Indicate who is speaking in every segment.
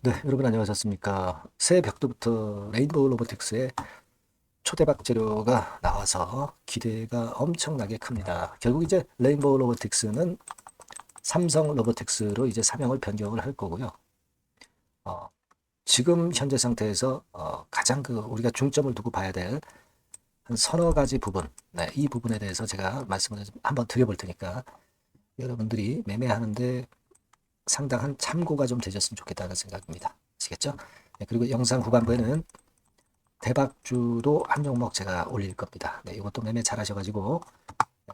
Speaker 1: 네, 여러분 안녕하셨습니까? 새해 벽두부터 레인보우 로보틱스의 초대박 재료가 나와서 기대가 엄청나게 큽니다. 결국 이제 레인보우 로보틱스는 삼성 로보틱스로 이제 사명을 변경을 할 거고요. 어, 지금 현재 상태에서 가장 우리가 중점을 두고 봐야 될 한 서너 가지 부분, 네, 이 부분에 대해서 제가 말씀을 한번 드려볼 테니까 여러분들이 매매하는데 상당한 참고가 좀 되셨으면 좋겠다는 생각입니다. 아시겠죠? 네, 그리고 영상 후반부에는 대박주도 한 종목 제가 올릴 겁니다. 네, 이것도 매매 잘 하셔가지고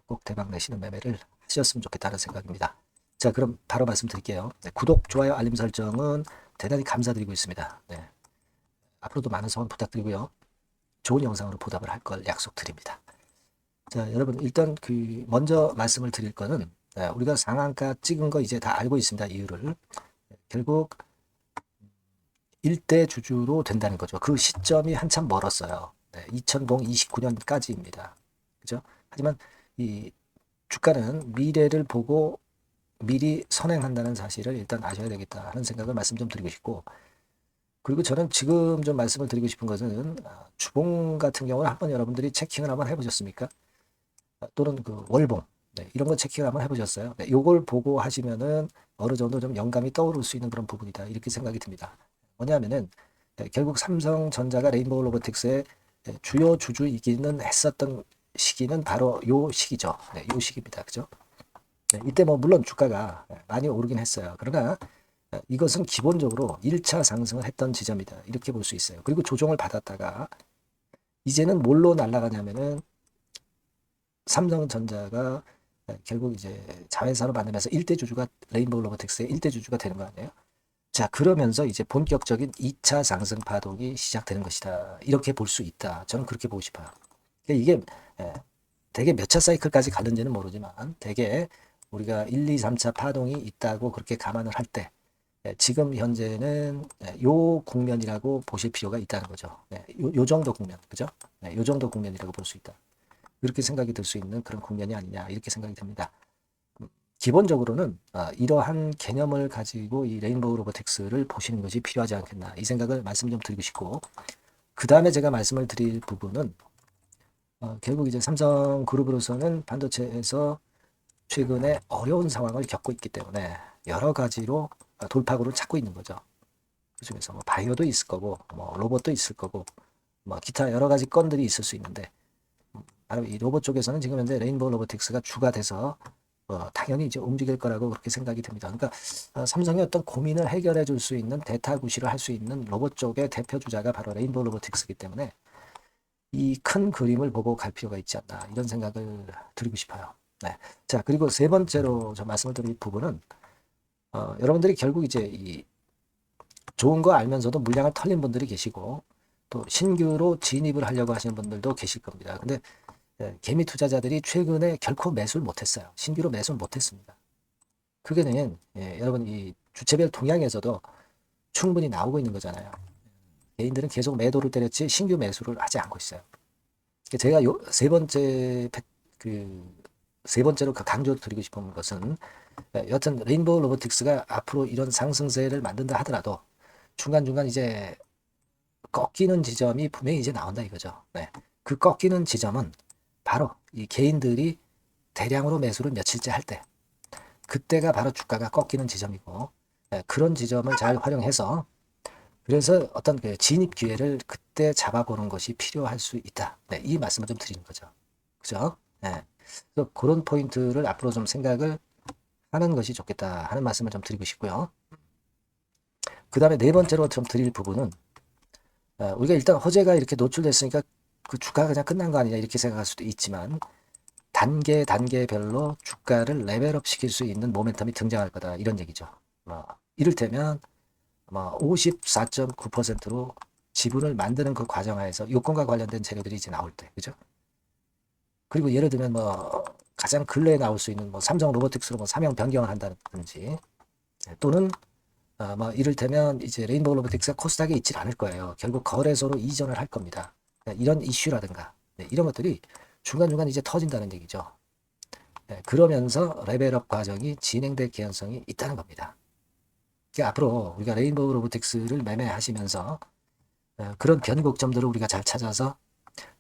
Speaker 1: 꼭 대박 내시는 매매를 하셨으면 좋겠다는 생각입니다. 자, 그럼 바로 말씀드릴게요. 네, 구독, 좋아요, 알림 설정은 대단히 감사드리고 있습니다. 네, 앞으로도 많은 성원 부탁드리고요. 좋은 영상으로 보답을 할 걸 약속드립니다. 자, 여러분 일단 먼저 말씀을 드릴 거는 우리가 상한가 찍은 거 이제 다 알고 있습니다. 이유를. 결국 일대 주주로 된다는 거죠. 그 시점이 한참 멀었어요. 네, 2029년까지입니다. 그죠? 하지만 이 주가는 미래를 보고 미리 선행한다는 사실을 일단 아셔야 되겠다 하는 생각을 말씀 좀 드리고 싶고, 그리고 저는 지금 좀 말씀을 드리고 싶은 것은 주봉 같은 경우는 한번 여러분들이 체킹을 한번 해보셨습니까? 또는 그 월봉, 네, 이런 거 체킹을 한번 해보셨어요? 네, 요걸 보고 하시면은 어느 정도 좀 영감이 떠오를 수 있는 그런 부분이다, 이렇게 생각이 듭니다. 뭐냐면은 결국 삼성전자가 레인보우 로보틱스의 주요 주주이기는 했었던 시기는 바로 요 시기죠. 네, 요 시기입니다. 그죠? 네, 이때 뭐 물론 주가가 많이 오르긴 했어요. 그러나 이것은 기본적으로 1차 상승을 했던 지점이다, 이렇게 볼 수 있어요. 그리고 조정을 받았다가 이제는 뭘로 날아가냐면은 삼성전자가 결국 이제 자회사로 만들면서 1대 주주가 레인보우 로보틱스의 1대 주주가 되는 거 아니에요? 자, 그러면서 이제 본격적인 2차 상승 파동이 시작되는 것이다, 이렇게 볼 수 있다. 저는 그렇게 보고 싶어요. 그러니까 이게 대개 몇 차 사이클까지 가는지는 모르지만 대개 우리가 1, 2, 3차 파동이 있다고 그렇게 감안을 할 때 지금 현재는 요 국면이라고 보실 필요가 있다는 거죠. 요 정도 국면, 그죠? 요 정도 국면이라고 볼 수 있다. 이렇게 생각이 들 수 있는 그런 국면이 아니냐, 이렇게 생각이 듭니다. 기본적으로는 이러한 개념을 가지고 이 레인보우 로보틱스를 보시는 것이 필요하지 않겠나, 이 생각을 말씀 좀 드리고 싶고, 그 다음에 제가 말씀을 드릴 부분은 결국 이제 삼성그룹으로서는 반도체에서 최근에 어려운 상황을 겪고 있기 때문에 여러 가지로 돌파구를 찾고 있는 거죠. 그중에서 뭐 바이오도 있을 거고, 뭐 로봇도 있을 거고, 뭐 기타 여러 가지 건들이 있을 수 있는데, 바로 이 로봇 쪽에서는 지금 현재 레인보우 로보틱스가 주가 돼서 당연히 이제 움직일 거라고 그렇게 생각이 듭니다. 그러니까 삼성의 어떤 고민을 해결해 줄 수 있는 대타구시를 할 수 있는 로봇 쪽의 대표 주자가 바로 레인보우 로보틱스이기 때문에 이 큰 그림을 보고 갈 필요가 있지 않나, 이런 생각을 드리고 싶어요. 네. 자, 그리고 세 번째로 저 말씀을 드릴 부분은 여러분들이 결국 이제 이 좋은 거 알면서도 물량을 털린 분들이 계시고 또 신규로 진입을 하려고 하시는 분들도 계실 겁니다. 근데 개미 투자자들이 최근에 결코 매수를 못했어요. 신규로 매수를 못했습니다. 그게는 여러분 이 주체별 동향에서도 충분히 나오고 있는 거잖아요. 개인들은 계속 매도를 때렸지 신규 매수를 하지 않고 있어요. 제가 요 세 번째 세 번째로 강조드리고 싶은 것은 여튼 레인보우 로보틱스가 앞으로 이런 상승세를 만든다 하더라도 중간중간 이제 꺾이는 지점이 분명히 이제 나온다 이거죠. 네. 그 꺾이는 지점은 바로 이 개인들이 대량으로 매수를 며칠째 할 때, 그때가 바로 주가가 꺾이는 지점이고, 그런 지점을 잘 활용해서 그래서 어떤 그 진입 기회를 그때 잡아보는 것이 필요할 수 있다. 네, 이 말씀을 좀 드리는 거죠. 그죠? 네. 그래서 그런 포인트를 앞으로 좀 생각을 하는 것이 좋겠다 하는 말씀을 좀 드리고 싶고요. 그 다음에 네 번째로 좀 드릴 부분은 우리가 일단 호재가 이렇게 노출됐으니까 그 주가가 그냥 끝난 거 아니냐, 이렇게 생각할 수도 있지만 단계별로 주가를 레벨업 시킬 수 있는 모멘텀이 등장할 거다, 이런 얘기죠. 이를테면 54.9%로 지분을 만드는 그 과정하에서 요건과 관련된 재료들이 이제 나올 때, 그죠? 그리고 예를 들면 가장 근래에 나올 수 있는 삼성 로보틱스로 사명 변경을 한다든지, 또는 이를테면 이제 레인보우 로보틱스가 코스닥에 있질 않을 거예요. 결국 거래소로 이전을 할 겁니다. 이런 이슈라든가 이런 것들이 중간중간 이제 터진다는 얘기죠. 그러면서 레벨업 과정이 진행될 개연성이 있다는 겁니다. 그러니까 앞으로 우리가 레인보우 로보틱스를 매매하시면서 그런 변곡점들을 우리가 잘 찾아서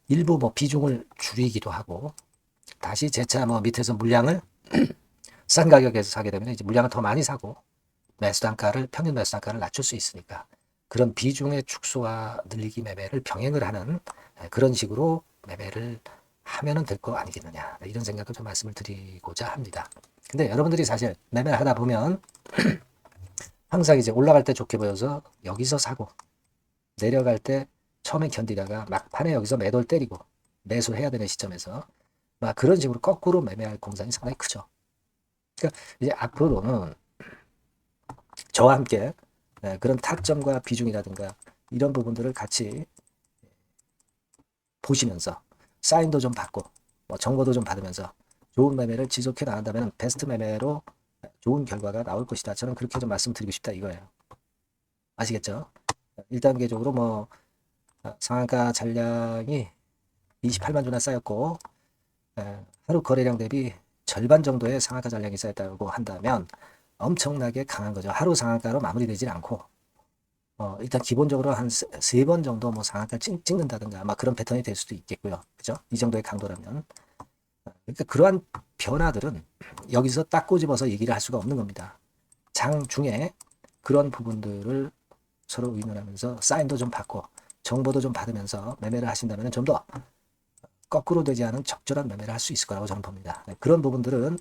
Speaker 1: 일부 뭐 비중을 줄이기도 하고 다시 재차 뭐 밑에서 물량을 싼 가격에서 사게 되면 이제 물량을 더 많이 사고 매수 단가를 평균 매수 단가를 낮출 수 있으니까 그런 비중의 축소와 늘리기 매매를 병행을 하는 그런 식으로 매매를 하면은 될 거 아니겠느냐 이런 생각을 좀 말씀을 드리고자 합니다. 근데 여러분들이 사실 매매를 하다 보면 항상 이제 올라갈 때 좋게 보여서 여기서 사고 내려갈 때 처음에 견디다가 막판에 여기서 매도를 때리고 매수해야 되는 시점에서 막 그런 식으로 거꾸로 매매할 공산이 상당히 크죠. 그러니까 이제 앞으로는 저와 함께 그런 타점과 비중이라든가 이런 부분들을 같이 보시면서 사인도 좀 받고 뭐 정보도 좀 받으면서 좋은 매매를 지속해 나간다면 베스트 매매로 좋은 결과가 나올 것이다. 저는 그렇게 좀 말씀드리고 싶다 이거예요. 아시겠죠? 1단계적으로 뭐 상한가 잔량이 28만 주나 쌓였고 하루 거래량 대비 절반 정도의 상한가 잔량이 쌓였다고 한다면 엄청나게 강한 거죠. 하루 상한가로 마무리되질 않고 일단 기본적으로 한 세 번 정도 뭐 상한가 찍는다든가 아마 그런 패턴이 될 수도 있겠고요. 그죠? 이 정도의 강도라면. 그러니까 그러한 변화들은 여기서 딱 꼬집어서 얘기를 할 수가 없는 겁니다. 장 중에 그런 부분들을 서로 의논하면서 사인도 좀 받고 정보도 좀 받으면서 매매를 하신다면 좀 더 거꾸로 되지 않은 적절한 매매를 할 수 있을 거라고 저는 봅니다. 그런 부분들은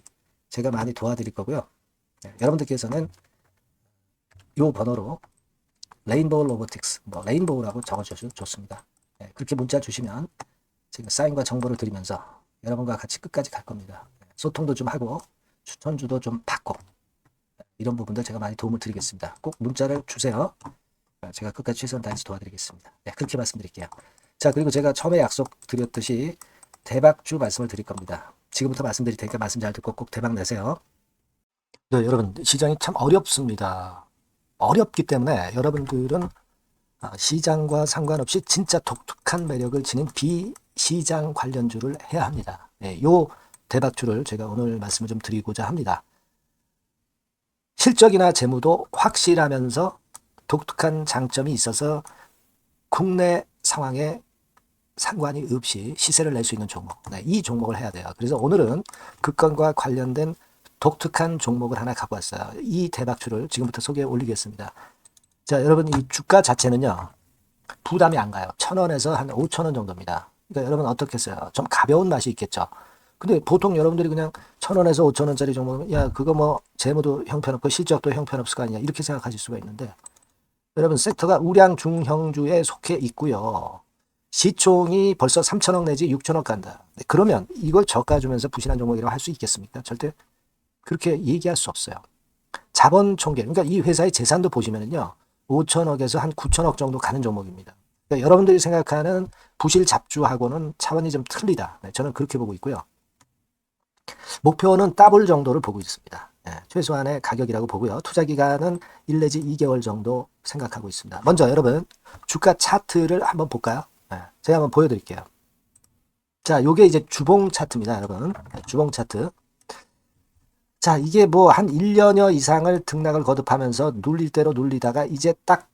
Speaker 1: 제가 많이 도와드릴 거고요. 여러분들께서는 이 번호로 레인보우 로보틱스, 뭐 레인보우라고 적어주셔도 좋습니다. 그렇게 문자 주시면 제가 사인과 정보를 드리면서 여러분과 같이 끝까지 갈 겁니다. 소통도 좀 하고 추천주도 좀 받고 이런 부분들 제가 많이 도움을 드리겠습니다. 꼭 문자를 주세요. 제가 끝까지 최선을 다해서 도와드리겠습니다. 그렇게 말씀드릴게요. 자, 그리고 제가 처음에 약속드렸듯이 대박주 말씀을 드릴 겁니다. 지금부터 말씀드릴 테니까 말씀 잘 듣고 꼭 대박 내세요. 네, 여러분 시장이 참 어렵습니다. 어렵기 때문에 여러분들은 시장과 상관없이 진짜 독특한 매력을 지닌 비시장 관련주를 해야 합니다. 요 대박주를 제가 오늘 말씀을 좀 드리고자 합니다. 실적이나 재무도 확실하면서 독특한 장점이 있어서 국내 상황에 상관이 없이 시세를 낼 수 있는 종목. 이 종목을 해야 돼요. 그래서 오늘은 그 건과 관련된 독특한 종목을 하나 갖고 왔어요. 이 대박주를 지금부터 소개해 올리겠습니다. 자, 여러분 이 주가 자체는요. 부담이 안 가요. 1,000원에서 한 5,000원 정도입니다. 그러니까 여러분 어떻겠어요? 좀 가벼운 맛이 있겠죠. 근데 보통 여러분들이 그냥 1,000원에서 5,000원짜리 종목이면 야 그거 뭐 재무도 형편없고 실적도 형편없을 거 아니냐 이렇게 생각하실 수가 있는데 여러분 섹터가 우량 중형주에 속해 있고요. 시총이 벌써 3,000억 내지 6,000억 간다. 그러면 이걸 저가 주면서 부실한 종목이라고 할 수 있겠습니까? 절대 그렇게 얘기할 수 없어요. 자본 총계, 그러니까 이 회사의 재산도 보시면은요, 5,000억에서 한 9,000억 정도 가는 종목입니다. 그러니까 여러분들이 생각하는 부실 잡주하고는 차원이 좀 틀리다. 저는 그렇게 보고 있고요. 목표는 더블 정도를 보고 있습니다. 최소한의 가격이라고 보고요. 투자 기간은 1 내지 2개월 정도 생각하고 있습니다. 먼저 여러분 주가 차트를 한번 볼까요? 제가 한번 보여드릴게요. 자, 요게 이제 주봉 차트입니다, 여러분. 주봉 차트. 자, 이게 뭐 한 1년여 이상을 등락을 거듭하면서 눌릴 대로 눌리다가 이제 딱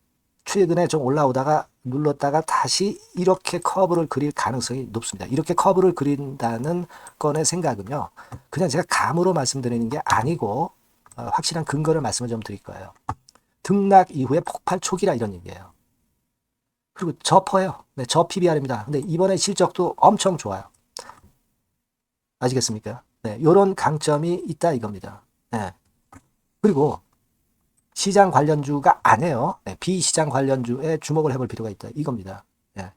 Speaker 1: 최근에 좀 올라오다가 눌렀다가 다시 이렇게 커브를 그릴 가능성이 높습니다. 이렇게 커브를 그린다는 건의 생각은요. 그냥 제가 감으로 말씀드리는 게 아니고 확실한 근거를 말씀을 좀 드릴 거예요. 등락 이후에 폭발 초기라 이런 얘기예요. 그리고 저퍼예요. 네, 저 PBR입니다. 근데 이번에 실적도 엄청 좋아요. 아시겠습니까? 네, 요런 강점이 있다 이겁니다. 네. 그리고 시장 관련주가 아니에요. 네, 비시장 관련주에 주목을 해볼 필요가 있다 이겁니다. 네.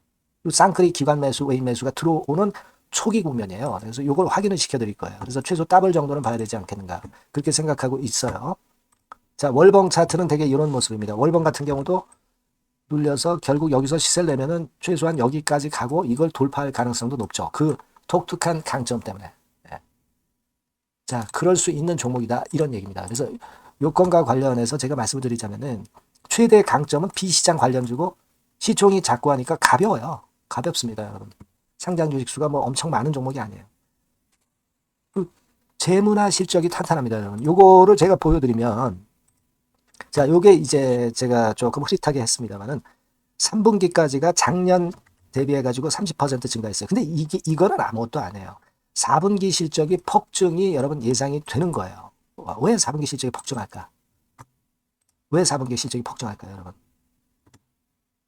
Speaker 1: 쌍크리 기관 매수, 외인 매수가 들어오는 초기 국면이에요. 그래서 요걸 확인을 시켜드릴 거예요. 그래서 최소 더블 정도는 봐야 되지 않겠는가 그렇게 생각하고 있어요. 자, 월봉 차트는 되게 이런 모습입니다. 월봉 같은 경우도 눌려서 결국 여기서 시세를 내면은 최소한 여기까지 가고 이걸 돌파할 가능성도 높죠. 그 독특한 강점 때문에. 네. 자, 그럴 수 있는 종목이다 이런 얘기입니다. 그래서 요건과 관련해서 제가 말씀을 드리자면은 최대 강점은 비시장 관련주고 시총이 작고 하니까 가벼워요. 가볍습니다, 여러분. 상장 주식 수가 뭐 엄청 많은 종목이 아니에요. 그 재무나 실적이 탄탄합니다, 여러분. 요거를 제가 보여드리면 자, 요게 이제 제가 조금 흐릿하게 했습니다만은 3분기까지가 작년 대비해가지고 30% 증가했어요. 근데 이거는 아무것도 안 해요. 4분기 실적이 폭증이 여러분 예상이 되는 거예요. 왜 4분기 실적이 폭증할까? 왜 4분기 실적이 폭증할까요, 여러분?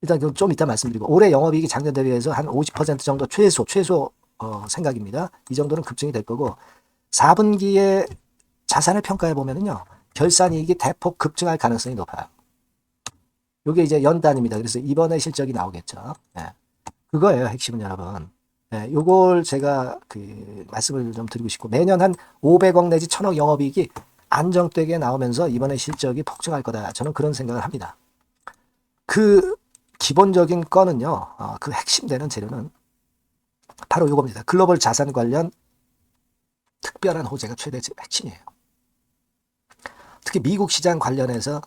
Speaker 1: 일단 좀 이따 말씀드리고 올해 영업이익이 작년 대비해서 한 50% 정도 최소 생각입니다. 이 정도는 급증이 될 거고 4분기에 자산을 평가해 보면은요. 결산이익이 대폭 급증할 가능성이 높아요. 이게 이제 연단입니다. 그래서 이번에 실적이 나오겠죠. 예. 그거예요, 핵심은 여러분. 예, 요걸 제가 말씀을 좀 드리고 싶고 매년 한 500억 내지 1000억 영업이익이 안정되게 나오면서 이번에 실적이 폭증할 거다. 저는 그런 생각을 합니다. 그 기본적인 건은요. 그 핵심 되는 재료는 바로 이겁니다. 글로벌 자산 관련 특별한 호재가 최대 핵심이에요. 특히 미국 시장 관련해서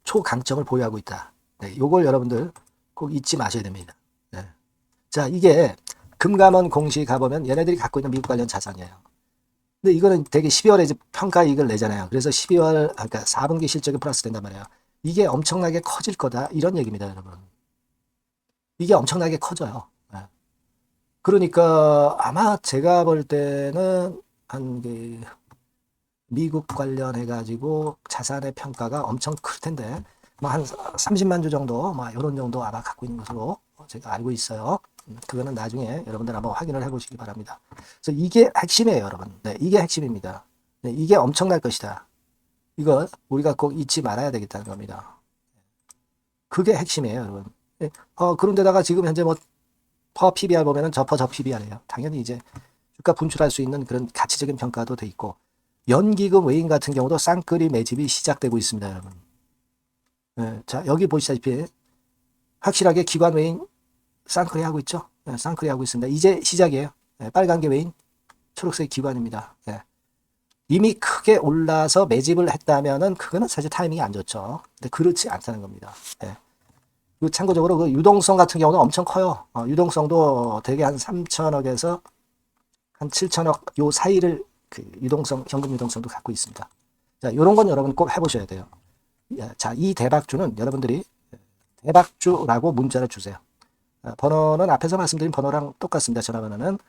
Speaker 1: 초강점을 보유하고 있다. 네, 요걸 여러분들 꼭 잊지 마셔야 됩니다. 네. 자, 이게 금감원 공시 가보면 얘네들이 갖고 있는 미국 관련 자산이에요. 근데 이거는 되게 12월에 이제 평가이익을 내잖아요. 그래서 12월, 그러니까 4분기 실적이 플러스 된단 말이에요. 이게 엄청나게 커질 거다. 이런 얘기입니다, 여러분. 이게 엄청나게 커져요. 네. 그러니까 아마 제가 볼 때는 한 미국 관련해가지고 자산의 평가가 엄청 클 텐데, 뭐 한 30만 주 정도, 뭐 이런 정도 아마 갖고 있는 것으로 제가 알고 있어요. 그거는 나중에 여러분들 한번 확인을 해보시기 바랍니다. 그래서 이게 핵심이에요, 여러분. 네, 이게 핵심입니다. 네, 이게 엄청날 것이다. 이거 우리가 꼭 잊지 말아야 되겠다는 겁니다. 그게 핵심이에요, 여러분. 네, 그런데다가 지금 현재 뭐 퍼 PBR 보면은 저 PBR이에요. 당연히 이제 주가 분출할 수 있는 그런 가치적인 평가도 돼 있고 연기금 외인 같은 경우도 쌍끌이 매집이 시작되고 있습니다, 여러분. 네, 자, 여기 보시다시피 확실하게 기관 외인 쌍끌이 하고 있죠. 네, 쌍끌이 하고 있습니다. 이제 시작이에요. 네, 빨간 게 외인, 초록색 기관입니다. 네. 이미 크게 올라서 매집을 했다면은 그거는 사실 타이밍이 안 좋죠. 근데 그렇지 않다는 겁니다. 네. 그리고 참고적으로 그 유동성 같은 경우는 엄청 커요. 유동성도 대개 한 3천억에서 한 7천억 요 사이를 유동성, 현금 유동성도 갖고 있습니다. 자, 요런 건 여러분 꼭 해보셔야 돼요. 자, 이 대박주는 여러분들이 대박주라고 문자를 주세요. 번호는 앞에서 말씀드린 번호랑 똑같습니다. 전화번호는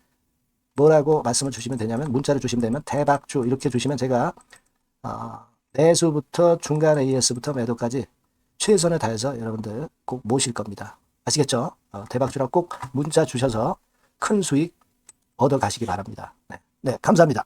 Speaker 1: 뭐라고 말씀을 주시면 되냐면 문자를 주시면 되면 대박주 이렇게 주시면 제가 매수부터 중간 AS부터 매도까지 최선을 다해서 여러분들 꼭 모실 겁니다. 아시겠죠? 대박주라고 꼭 문자 주셔서 큰 수익 얻어 가시기 바랍니다. 네, 네, 감사합니다.